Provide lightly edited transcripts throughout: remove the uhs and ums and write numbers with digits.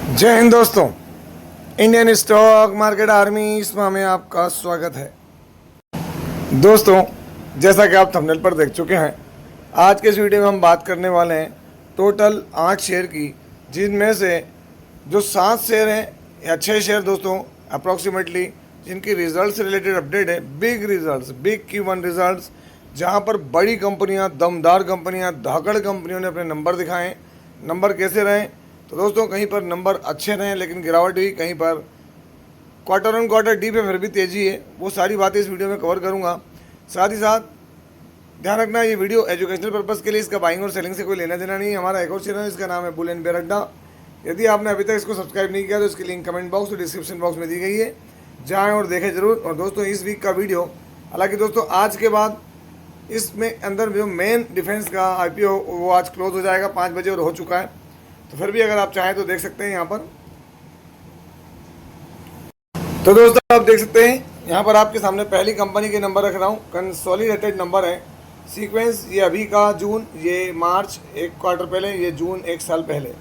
जय हिंद दोस्तों। Indian stock market army इसमें हमें आपका स्वागत है। दोस्तों, जैसा कि आप थंबनेल पर देख चुके हैं, आज के इस वीडियो में हम बात करने वाले हैं टोटल 8 शेयर की, जिनमें से जो 7 शेयर हैं या 6 शेयर दोस्तों अप्रॉक्सीमेटली, जिनकी रिजल्ट से रिलेटेड अपडेट है। Big results, big Q1 results, जहां पर बड़ी कंपनियां, दमदार कंपनियां, धाकड़ कंपनियों ने अपने नंबर दिखाएं। नंबर कैसे रहें? तो दोस्तों, कहीं पर नंबर अच्छे रहें लेकिन गिरावट हुई, कहीं पर क्वार्टर ऑन क्वार्टर डी पे फिर भी तेज़ी है। वो सारी बातें इस वीडियो में कवर करूंगा। साथ ही साथ ध्यान रखना, ये वीडियो एजुकेशनल पर्पज़ के लिए, इसका बाइंग और सेलिंग से कोई लेना देना नहीं है। हमारा एक और चैनल, इसका नाम है बुल एंड बेयर अड्डा। यदि आपने अभी तक इसको सब्सक्राइब नहीं किया तो इसकी लिंक कमेंट बॉक्स और डिस्क्रिप्शन बॉक्स में दी गई है, जाएँ और देखें ज़रूर। और दोस्तों, इस वीक का वीडियो, हालांकि दोस्तों आज के बाद इसमें अंदर जो मेन डिफेंस का IPO वो आज क्लोज हो जाएगा 5 बजे और हो चुका है, तो फिर भी अगर आप चाहें तो देख सकते हैं यहाँ पर। तो दोस्तों, आप देख सकते हैं यहाँ पर आपके सामने पहली कंपनी के नंबर रख रहा हूँ। कंसोलिडेटेड नंबर है, सीक्वेंस ये अभी का जून, ये मार्च एक क्वार्टर पहले, ये जून एक साल पहले।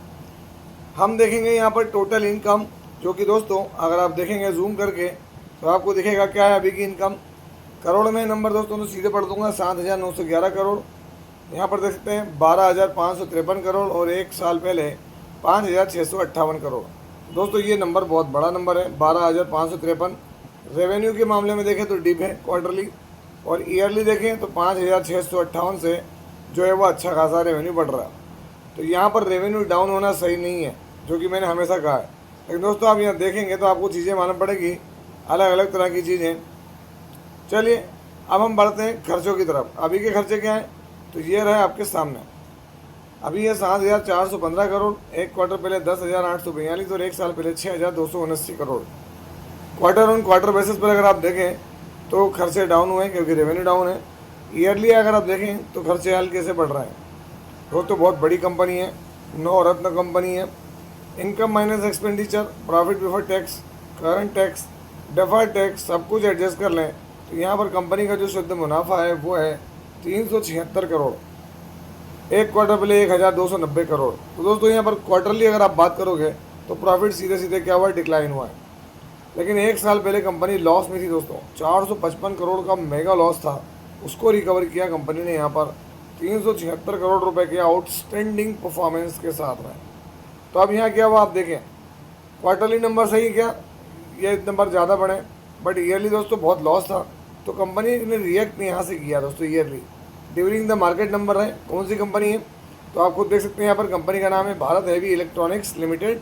हम देखेंगे यहाँ पर टोटल इनकम, जो कि दोस्तों अगर आप देखेंगे जूम करके तो आपको दिखेगा क्या है अभी की इनकम। करोड़ में नंबर दोस्तों तो सीधे पढ़ दूंगा, 7,911 करोड़। यहाँ पर देख सकते हैं 12,553 करोड़, और एक साल पहले 5,658 करोड़। दोस्तों ये नंबर बहुत बड़ा नंबर है, 12,553। रेवेन्यू के मामले में देखें तो डिप है क्वार्टरली, और ईयरली देखें तो 5,658 से जो है वो अच्छा खासा रेवेन्यू बढ़ रहा है। तो यहाँ पर रेवेन्यू डाउन होना सही नहीं है, जो कि मैंने हमेशा कहा है। लेकिन दोस्तों आप यहाँ देखेंगे तो आपको चीज़ें मालूम पड़ेगी, अलग अलग तरह की चीज़ें। चलिए अब हम बढ़ते हैं खर्चों की तरफ। अभी के खर्चे क्या हैं तो ये रहे आपके सामने। अभी ये 7,415 करोड़, एक क्वार्टर पहले 10,842, और एक साल पहले 6,279 crore. Quarter on quarter basis पर अगर आप देखें तो खर्चे डाउन हुए हैं क्योंकि रेवेन्यू डाउन है। ईयरली अगर आप देखें तो खर्चे हल्के से बढ़ रहे हैं। तो बहुत बड़ी कंपनी है, 9 रत्न कंपनी है। Income minus expenditure, profit before tax, current tax, deferred tax, सब कुछ एडजस्ट कर लें तो यहाँ पर कंपनी का जो शुद्ध मुनाफा है वो है 376 करोड़, एक क्वार्टर पहले 1,290 करोड़। तो दोस्तों यहाँ पर क्वार्टरली अगर आप बात करोगे तो प्रॉफिट सीधे सीधे क्या हुआ, डिक्लाइन हुआ है। लेकिन एक साल पहले कंपनी लॉस में थी दोस्तों, 455 करोड़ का मेगा लॉस था, उसको रिकवर किया कंपनी ने यहाँ पर 376 करोड़ रुपए के आउटस्टैंडिंग परफॉर्मेंस के साथ में। तो अब यहाँ क्या हुआ आप देखें, क्वार्टरली नंबर सही क्या, ये नंबर ज़्यादा बढ़े, बट ईयरली दोस्तों बहुत लॉस था। तो कंपनी ने रिएक्ट यहाँ से किया दोस्तों, yearly during the market number है। कौन सी कंपनी है तो आप खुद देख सकते हैं, यहाँ पर कंपनी का नाम है भारत हेवी इलेक्ट्रॉनिक्स लिमिटेड।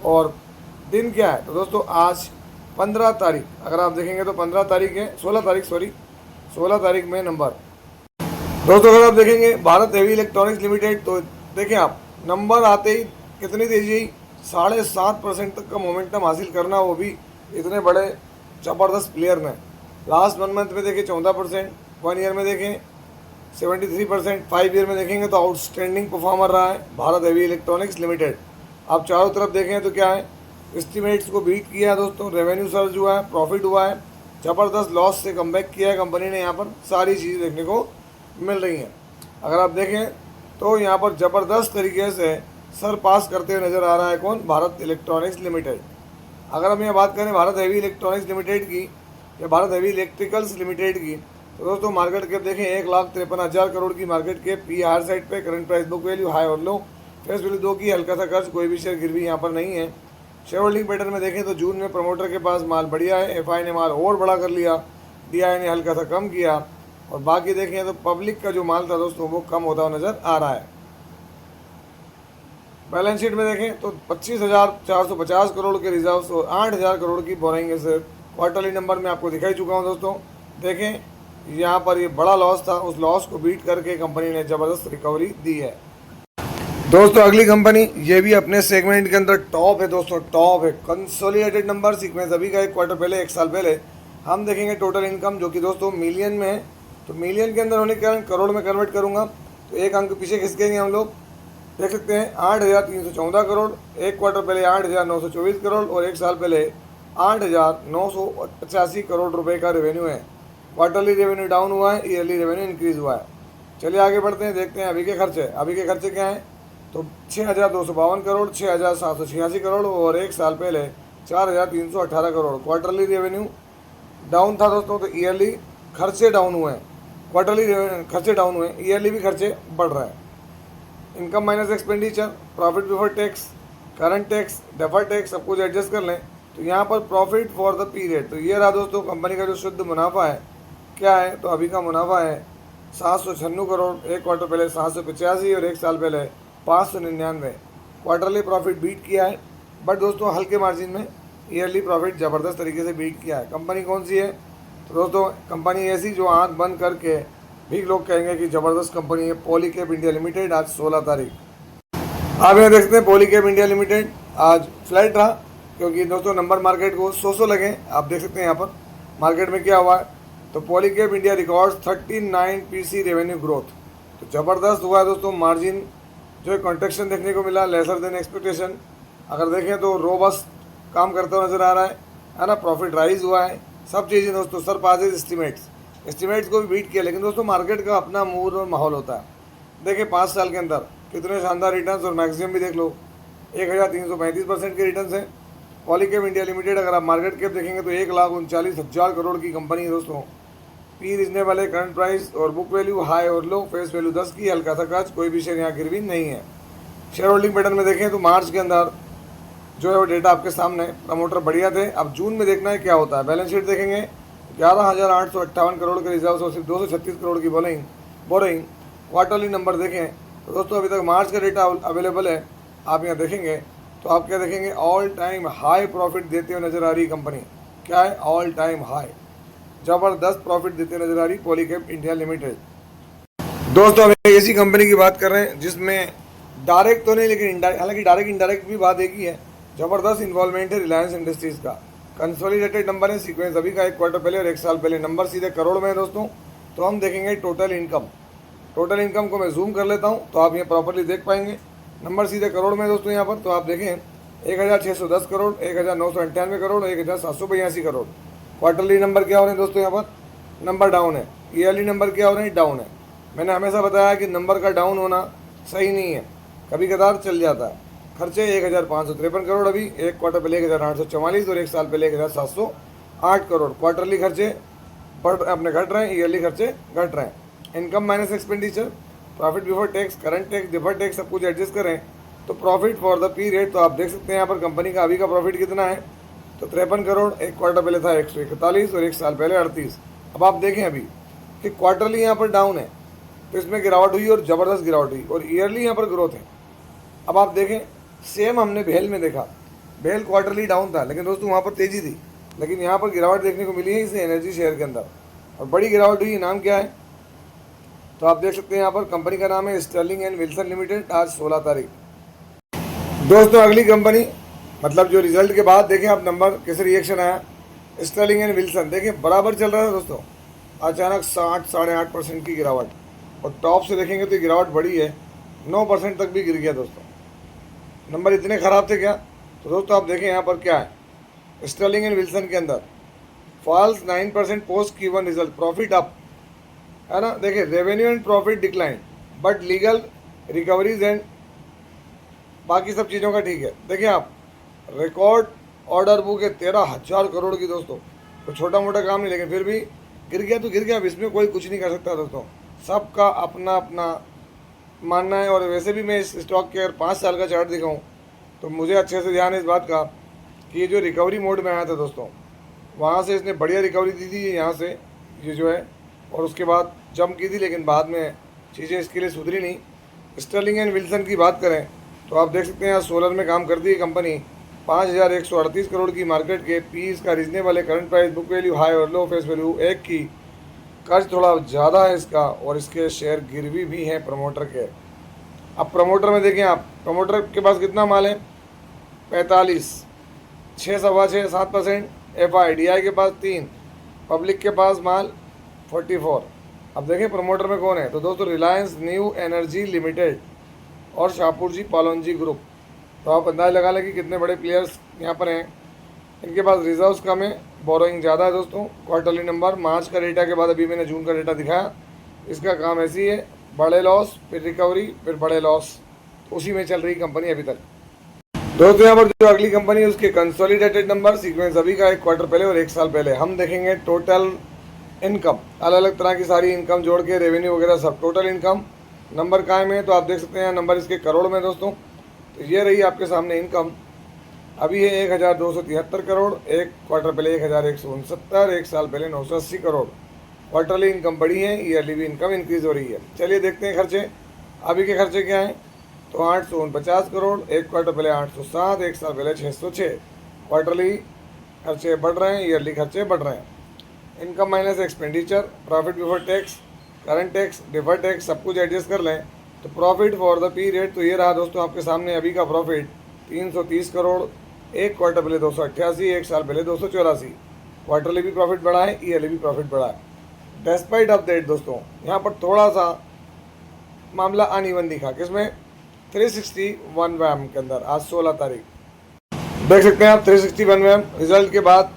और दिन क्या है तो दोस्तों आज 15 तारीख, अगर आप देखेंगे तो 15 तारीख है, 16 तारीख, सॉरी 16 तारीख में नंबर। दोस्तों अगर आप देखेंगे भारत हेवी इलेक्ट्रॉनिक्स लिमिटेड, तो देखें आप नंबर आते ही कितनी तेजी, 7.5% तक का मोमेंटम हासिल करना, वो भी इतने बड़े ज़बरदस्त प्लेयर ने। लास्ट 1 मंथ में देखें 14%, 1 ईयर में देखें 73%, 5 ईयर में देखेंगे तो आउटस्टैंडिंग परफॉर्मर रहा है भारत हेवी इलेक्ट्रॉनिक्स लिमिटेड। आप चारों तरफ देखें तो क्या है, एस्टिमेट्स को बीट किया है दोस्तों, रेवेन्यू सर्ज हुआ है, प्रॉफिट हुआ है, ज़बरदस्त लॉस से कमबैक किया है कंपनी ने। यहाँ पर सारी चीज़ें देखने को मिल रही हैं। अगर आप देखें तो यहाँ पर ज़बरदस्त तरीके से सर पास करते हुए नज़र आ रहा है कौन, भारत इलेक्ट्रॉनिक्स लिमिटेड। अगर हम यहाँ बात करें भारत हेवी इलेक्ट्रॉनिक्स लिमिटेड की या भारत हेवी इलेक्ट्रिकल्स लिमिटेड की, तो दोस्तों मार्केट कैप देखें 1,53,000 करोड़ की market cap, P higher side पे, current price book value high और लो, फेस वैल्यू 2 की, हल्का सा कर्ज, कोई भी शेयर गिरवी यहाँ पर नहीं है। शेयर होल्डिंग पैटर्न में देखें तो जून में प्रमोटर के पास माल बढ़िया है, FI ने माल और बड़ा कर लिया, DI ने हल्का सा कम किया, और बाकी देखें तो पब्लिक का जो माल था दोस्तों वो कम होता हुआ नजर आ रहा है। बैलेंस शीट में देखें तो 25,450 करोड़ के रिजर्व्स और 8,000 करोड़ की बोरिंग से क्वार्टरली नंबर में आपको दिखाई चुका हूं दोस्तों। देखें यहाँ पर ये बड़ा लॉस था, उस लॉस को बीट करके कंपनी ने ज़बरदस्त रिकवरी दी है। दोस्तों अगली कंपनी, ये भी अपने सेगमेंट के अंदर टॉप है दोस्तों, टॉप है। कंसोलिडेटेड नंबर, सीक्वेंस अभी का एक क्वार्टर पहले, एक साल पहले। हम देखेंगे टोटल इनकम जो कि दोस्तों मिलियन में है, तो मिलियन के अंदर होने के कारण करोड़ में कन्वर्ट करूँगा तो एक अंक पीछे खिसकेंगे हम लोग। देख सकते हैं 8,314 करोड़, एक क्वार्टर पहले 8,924 करोड़, और एक साल पहले 8,985 करोड़ रुपए का रेवेन्यू है। क्वार्टरली रेवेन्यू डाउन हुआ है, ईयरली रेवेन्यू इंक्रीज हुआ है। चलिए आगे बढ़ते हैं, देखते हैं अभी के खर्चे। अभी के खर्चे क्या हैं तो 6,252 करोड़, 6,786 करोड़ और एक साल पहले 4,318 करोड़। क्वार्टरली रेवेन्यू डाउन था दोस्तों, तो ईयरली खर्चे डाउन हुए हैं। क्वार्टरली खर्चे डाउन हुए हैं, ईयरली भी खर्चे बढ़ रहे हैं। Income minus expenditure, profit before tax, current tax, deferred tax सब कुछ एडजस्ट कर लें तो यहाँ पर प्रॉफिट फॉर द पीरियड, तो ये रहा दोस्तों कंपनी का जो शुद्ध मुनाफा है क्या है। तो अभी का मुनाफा है 796 करोड़, एक क्वार्टर पहले 785 और एक साल पहले 599। क्वार्टरली प्रॉफिट बीट किया है, बट दोस्तों हल्के मार्जिन में ईयरली प्रॉफिट ज़बरदस्त तरीके से बीट किया है। कंपनी कौन सी है? तो दोस्तों कंपनी ऐसी जो आँख बंद करके भी लोग कहेंगे कि ज़बरदस्त कंपनी है, पॉलीकैब इंडिया लिमिटेड। आज 16 तारीख आप यहाँ देख सकते हैं पॉलीकैब इंडिया लिमिटेड आज फ्लैट रहा, क्योंकि दोस्तों नंबर मार्केट को 100 लगे। आप देख सकते हैं यहाँ पर मार्केट में क्या हुआ है। तो Polycab India records 39 PC revenue growth, तो ज़बरदस्त हुआ है दोस्तों। मार्जिन जो है कॉन्ट्रेक्शन देखने को मिला, लेसर देन एक्सपेक्टेशन। अगर देखें तो रोबस्ट काम करता हुआ नज़र आ रहा है ना। प्रॉफिट राइज हुआ है, सब चीज़ें दोस्तों सर पासेज एस्टिमेट्स को भी बीट किया। लेकिन दोस्तों मार्केट का अपना मूड और माहौल होता है। देखिए 5 साल के अंदर कितने शानदार रिटर्न्स, और मैक्सिमम भी देख लो 1,335% के रिटर्न्स हैं। पॉलीकैब इंडिया लिमिटेड अगर आप मार्केट कैप देखेंगे तो 1,39,000 करोड़ की कंपनी है दोस्तों। पी रीजनेबल है, करंट प्राइस और बुक वैल्यू हाई और लो, फेस वैल्यू 10 की, हल्का सा खर्च, कोई भी शेयर यहाँ गिरवी नहीं है। शेयर होल्डिंग पैटर्न में देखें तो मार्च के अंदर जो है वो डेटा आपके सामने, प्रमोटर बढ़िया थे। अब जून में देखना है क्या होता है। बैलेंस शीट देखेंगे 11,858 करोड़ के रिजर्व और सिर्फ 236 करोड़ की बोरिंग। क्वार्टरली नंबर देखें तो दोस्तों अभी तक मार्च का डेटा अवेलेबल है, आप यहाँ देखेंगे तो आप क्या देखेंगे, ऑल टाइम हाई प्रॉफिट देते हुए नजर आ रही कंपनी। क्या है? ऑल टाइम हाई, ज़बरदस्त प्रॉफिट देते हुए नजर आ रही पॉलीकैब इंडिया लिमिटेड। दोस्तों हम एक ऐसी कंपनी की बात कर रहे हैं जिसमें डायरेक्ट तो नहीं लेकिन इनडायरेक्ट, हालांकि डायरेक्ट इंडायरेक्ट भी बात एक ही है। ज़बरदस्त इन्वॉल्वमेंट है रिलायंस इंडस्ट्रीज़ का। कंसोलिडेटेड नंबर है, सीक्वेंस अभी का एक क्वार्टर पहले और एक साल पहले, नंबर सीधे करोड़ में है दोस्तों। तो हम देखेंगे टोटल इनकम को मैं जूम कर लेता हूँ तो आप ये प्रॉपरली देख पाएंगे। नंबर सीधे करोड़ में है दोस्तों यहाँ पर। तो आप देखें 1,610 करोड़, 1,998 करोड़, 1,782 करोड़। क्वार्टरली नंबर क्या हो रहे हैं दोस्तों यहाँ पर? नंबर डाउन है। ईयरली नंबर क्या हो रहे हैं? डाउन है। मैंने हमेशा बताया कि नंबर का डाउन होना सही नहीं है, कभी कदार चल जाता है। खर्चे 1,553 करोड़ अभी, एक क्वार्टर पहले 1,844 और एक साल पहले 1,708 करोड़। क्वार्टरली खर्चे घट रहे हैं, ईयरली खर्चे घट रहे हैं। Income minus expenditure, profit before tax, current tax, deferred tax सब कुछ एडजस्ट करें तो प्रॉफिट फॉर द पीरियड, तो आप देख सकते हैं यहाँ पर कंपनी का अभी का प्रॉफिट कितना है। तो 53 करोड़, एक क्वार्टर पहले था 141 और एक साल पहले 38। अब आप देखें अभी कि क्वार्टरली यहाँ पर डाउन है तो इसमें गिरावट हुई और ज़बरदस्त गिरावट हुई, और ईयरली यहाँ पर ग्रोथ है। अब आप देखें सेम हमने भेल में देखा, भेल क्वार्टरली डाउन था लेकिन दोस्तों वहाँ पर तेज़ी थी, लेकिन यहाँ पर गिरावट देखने को मिली है इसे एनर्जी शेयर के अंदर, और बड़ी गिरावट हुई। नाम क्या है? तो आप देख सकते हैं यहाँ पर कंपनी का नाम है स्टर्लिंग एंड विल्सन लिमिटेड। आज 16 तारीख दोस्तों। अगली कंपनी मतलब जो रिजल्ट के बाद देखें आप नंबर कैसे रिएक्शन आया। स्टर्लिंग एंड विल्सन देखें बराबर चल रहा था दोस्तों, अचानक 60-8.5% की गिरावट, और टॉप से देखेंगे तो गिरावट बड़ी है, 9% तक भी गिर गया दोस्तों। नंबर इतने ख़राब थे क्या? तो दोस्तों आप देखें यहाँ पर क्या है। स्टर्लिंग एंड विल्सन के अंदर falls 9% post Q1 result, profit up है ना। देखिए revenue and profit decline, but legal recoveries and बाकी सब चीज़ों का ठीक है। देखिए आप रिकॉर्ड ऑर्डर बुक है 13,000 करोड़ की दोस्तों, तो छोटा मोटा काम नहीं, लेकिन फिर भी गिर गया तो गिर गया। अब इसमें कोई कुछ नहीं कर सकता दोस्तों, सबका अपना अपना मानना है। और वैसे भी मैं इस स्टॉक के अगर 5 साल का चार्ट दिखाऊं तो मुझे अच्छे से ध्यान है इस बात का कि ये जो रिकवरी मोड में आया था दोस्तों, वहाँ से इसने बढ़िया रिकवरी दी थी यहाँ से, ये जो है, और उसके बाद जंप की थी, लेकिन बाद में चीज़ें इसके लिए सुधरी नहीं। स्टर्लिंग एंड विल्सन की बात करें तो आप देख सकते हैं यहाँ सोलर में काम करती है कंपनी। 5,138 करोड़ की मार्केट के, पी इसका रीजनेबल है, current price, book value high और लो, फेस वैल्यू 1 की, कर्ज थोड़ा ज़्यादा है इसका, और इसके शेयर गिरवी भी हैं प्रमोटर के। अब प्रमोटर में देखें आप, प्रमोटर के पास कितना माल है? 45, 6 सवा 6 7%, FIDI के पास 3, पब्लिक के पास माल 44। अब देखें प्रमोटर में कौन है? तो दोस्तों रिलायंस न्यू एनर्जी लिमिटेड और शाहपुर जी पालोनजी ग्रुप। तो आप अंदाज़ लगा लें कि कितने बड़े प्लेयर्स यहाँ पर हैं। इनके पास रिजर्व्स कम है, बोरोइंग ज़्यादा है दोस्तों। क्वार्टरली नंबर मार्च का डेटा के बाद अभी मैंने जून का डेटा दिखाया। इसका काम ऐसी है, बड़े लॉस फिर रिकवरी फिर बड़े लॉस, उसी में चल रही कंपनी अभी तक। दोस्तों यहाँ पर जो अगली कंपनी है उसके कंसोलिडेटेड नंबर सीक्वेंस अभी का 1 क्वार्टर पहले और 1 साल पहले हम देखेंगे। टोटल इनकम अलग अलग तरह की सारी इनकम जोड़ के रेवेन्यू वगैरह सब टोटल इनकम नंबर कायम है। तो आप देख सकते हैं नंबर इसके करोड़ में दोस्तों। तो ये रही आपके सामने इनकम अभी है 1273 करोड़, 1 क्वार्टर पहले 1169, 1 साल पहले 980 करोड़। क्वार्टरली इनकम बढ़ी है, ईयरली भी इनकम इंक्रीज हो रही है। चलिए देखते हैं खर्चे। अभी के खर्चे क्या हैं। तो 849 करोड़, 1 क्वार्टर पहले 807, 1 साल पहले 606। क्वार्टरली खर्चे बढ़ रहे हैं, ईयरली खर्चे बढ़ रहे हैं। Income minus expenditure, profit before tax, current tax, deferred tax सब कुछ एडजस्ट कर लें तो प्रॉफिट फॉर द पीरियड तो ये रहा दोस्तों आपके सामने अभी का प्रॉफिट 330 करोड़, 1 क्वार्टर पहले 288, 1 साल पहले 284। क्वार्टरली भी प्रॉफिट बढ़ा है, ईयरली भी प्रॉफिट बढ़ा है। डेस्पाइट ऑफ दैट दोस्तों यहाँ पर थोड़ा सा मामला अनइवन दिखा, किसमें 361 वैम के अंदर। आज 16 तारीख देख सकते हैं आप 361 वैम रिजल्ट के बाद।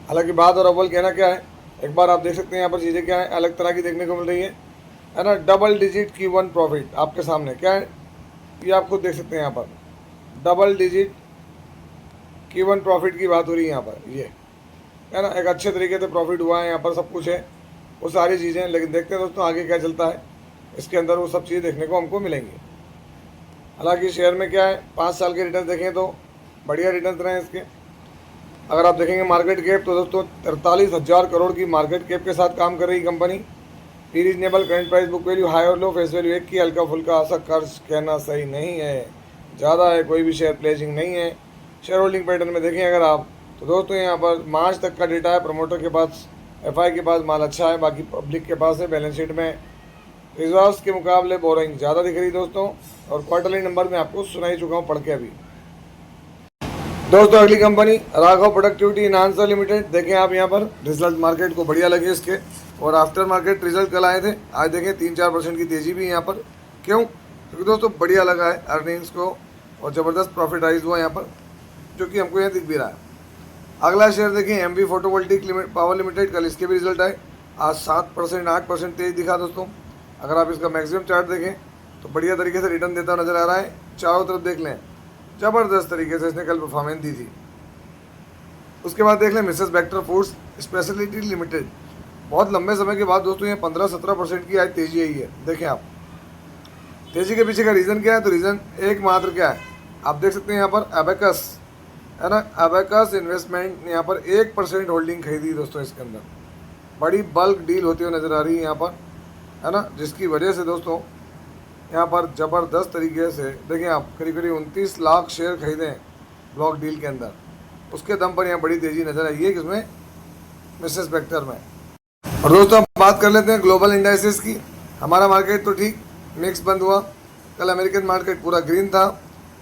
हालांकि बाद और अव्वल कहना क्या है, एक बार आप देख सकते हैं यहाँ पर चीज़ें क्या है अलग तरह की देखने को मिल रही है ना। डबल डिजिट Q1 प्रॉफिट आपके सामने क्या है, ये आप खुद देख सकते हैं यहाँ पर डबल डिजिट Q1 प्रॉफिट की बात हो रही है यहाँ पर। ये है ना एक अच्छे तरीके से प्रॉफिट हुआ है, यहाँ पर सब कुछ है वो सारी चीज़ें। लेकिन देखते हैं दोस्तों आगे क्या चलता है इसके अंदर, वो सब चीज़ें देखने को हमको मिलेंगी। हालांकि शेयर में क्या है 5 साल के रिटर्न देखें तो बढ़िया रिटर्न रहे हैं इसके। अगर आप देखेंगे मार्केट कैप तो दोस्तों 43,000 करोड़ की मार्केट कैप के साथ काम कर रही company. P reasonable, current price, book value high और लो, फेस वैल्यू 1 की, हल्का फुल्का ऐसा कर्ज कहना सही नहीं है, ज़्यादा है, कोई भी शेयर प्लेजिंग नहीं है। शेयर होल्डिंग पैटर्न में देखें अगर आप तो दोस्तों यहाँ पर मार्च तक का डेटा है। प्रमोटर के पास एफआई के पास माल अच्छा है, बाकी पब्लिक के पास है। बैलेंस शीट में रिजर्व्स के मुकाबले बोरिंग ज़्यादा दिख रही दोस्तों। और क्वार्टरली नंबर में आपको सुना ही चुका हूँ पढ़ के अभी। दोस्तों अगली कंपनी राघव प्रोडक्टिविटी इनहांसर लिमिटेड। देखें आप यहाँ पर रिजल्ट मार्केट को बढ़िया लगे इसके, और आफ्टर मार्केट रिजल्ट कल आए थे। आज देखें 3-4% की तेज़ी भी यहाँ पर। क्यों? क्योंकि दोस्तों बढ़िया लगा है अर्निंग्स को और ज़बरदस्त प्रॉफिट राइज हुआ यहाँ पर, जो कि हमको यहाँ दिख भी रहा है। अगला शेयर देखें एमवी फोटोवोल्टिक पावर लिमिटेड। कल इसके भी रिजल्ट आए, आज 7% 8% तेज दिखा दोस्तों। अगर आप इसका मैक्सिमम चार्ट देखें तो बढ़िया तरीके से रिटर्न देता नजर आ रहा है। चारों तरफ देख लें ज़बरदस्त तरीके से इसने कल परफॉर्मेंस दी थी। उसके बाद देख लें Mrs Bector foods speciality limited. बहुत लंबे समय के बाद दोस्तों ये 15-17% की आज तेजी आई है। देखें आप तेजी के पीछे का रीज़न क्या है, तो रीज़न एक मात्र क्या है आप देख सकते हैं यहाँ पर एबेकस है ना। एबेकस इन्वेस्टमेंट यहाँ पर 1% होल्डिंग खरीदी दोस्तों इसके अंदर। बड़ी बल्क डील होती हुई नज़र आ रही है यहाँ पर है ना, जिसकी वजह से दोस्तों यहाँ पर ज़बरदस्त तरीके से देखें आप करीब 29 लाख शेयर खरीदे हैं ब्लॉक डील के अंदर। उसके दम पर यहाँ बड़ी तेज़ी नज़र आई है किसमें, मिसेस बेक्टर में। और दोस्तों अब बात कर लेते हैं ग्लोबल इंडाइसेस की। हमारा मार्केट तो ठीक मिक्स बंद हुआ कल। अमेरिकन मार्केट पूरा ग्रीन था।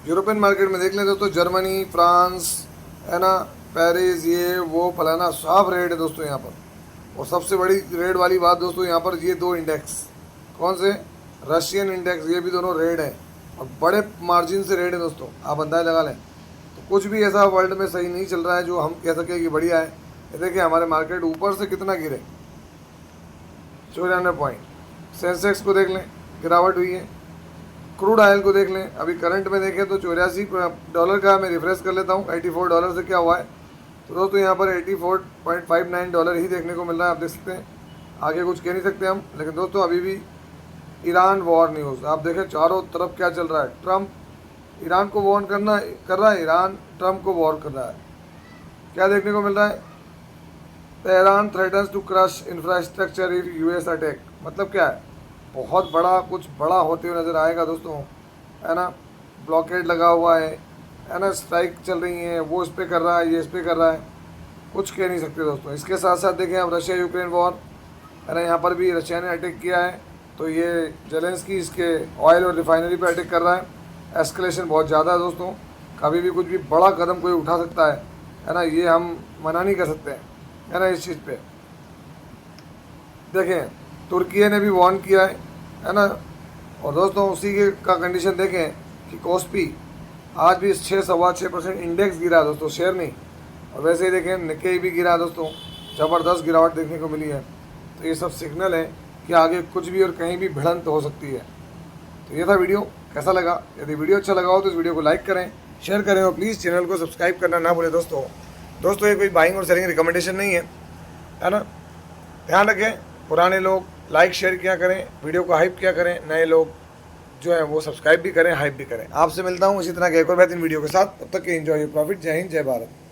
यूरोपियन मार्केट में देख लें दोस्तों जर्मनी, फ्रांस है ना, पेरिस, ये वो फलाना साफ रेड है दोस्तों यहाँ पर। और सबसे बड़ी रेड वाली बात दोस्तों यहाँ पर ये 2 इंडेक्स कौन से, रशियन इंडेक्स, ये भी दोनों रेड है और बड़े मार्जिन से रेड है दोस्तों। आप अंदाजा लगा लें। तो कुछ भी ऐसा वर्ल्ड में सही नहीं चल रहा है जो हम कह सकें कि बढ़िया है। ये देखिए हमारे मार्केट ऊपर से कितना गिरे, 94 पॉइंट। सेंसेक्स को देख लें गिरावट हुई है। क्रूड ऑयल को देख लें, अभी करंट में देखें तो $84 का, मैं रिफ्रेश कर लेता हूँ $84 से क्या हुआ है। तो दोस्तों यहाँ पर $84.59 ही देखने को मिल रहा है। आप देख सकते हैं, आगे कुछ कह नहीं सकते हम। लेकिन दोस्तों अभी भी ईरान वॉर न्यूज़ आप देखें चारों तरफ क्या चल रहा है। ट्रम्प ईरान को वॉर्न कर रहा है, ईरान ट्रम्प को वॉर कर रहा है। क्या देखने को मिल रहा है, Tehran threatens to crush infrastructure if US attack. मतलब क्या है, बहुत बड़ा कुछ बड़ा होते हुए नज़र आएगा दोस्तों है ना। ब्लॉकेड लगा हुआ है ना, स्ट्राइक चल रही है, वो इस पर कर रहा है, ये इस पर कर रहा है, कुछ कह नहीं सकते दोस्तों। इसके साथ साथ देखें अब रशिया यूक्रेन वॉर है ना, यहाँ पर भी रशिया ने अटैक किया है। तो ये जेलेंस्की इसके ऑयल और रिफाइनरी पर अटैक कर रहा है। एस्केलेशन बहुत ज़्यादा है दोस्तों, कभी भी कुछ भी बड़ा कदम कोई उठा सकता है ना, ये हम मना नहीं कर सकते है ना इस चीज़ पे। देखें तुर्की ने भी वार्न किया है ना। और दोस्तों उसी के का कंडीशन देखें कि कोस्पी आज भी 6.6% इंडेक्स गिरा दोस्तों, शेयर नहीं। और वैसे ही देखें निक्केई भी गिरा दोस्तों, ज़बरदस्त गिरावट देखने को मिली है। तो ये सब सिग्नल है कि आगे कुछ भी और कहीं भी भिड़ंत हो सकती है। तो ये था वीडियो। कैसा लगा। यदि वीडियो अच्छा लगा हो तो इस वीडियो को लाइक करें, शेयर करें और प्लीज़ चैनल को सब्सक्राइब करना ना भूलें दोस्तों ये कोई बाइंग और सेलिंग रिकमेंडेशन नहीं है ना। ध्यान रखें, पुराने लोग लाइक शेयर किया करें, वीडियो को हाइप किया करें, नए लोग जो है वो सब्सक्राइब भी करें, हाइप भी करें। आपसे मिलता हूँ इसी तरह के एक और बेहतरीन वीडियो के साथ। तब तक के एंजॉय योर प्रॉफिट। जय हिंद, जय भारत।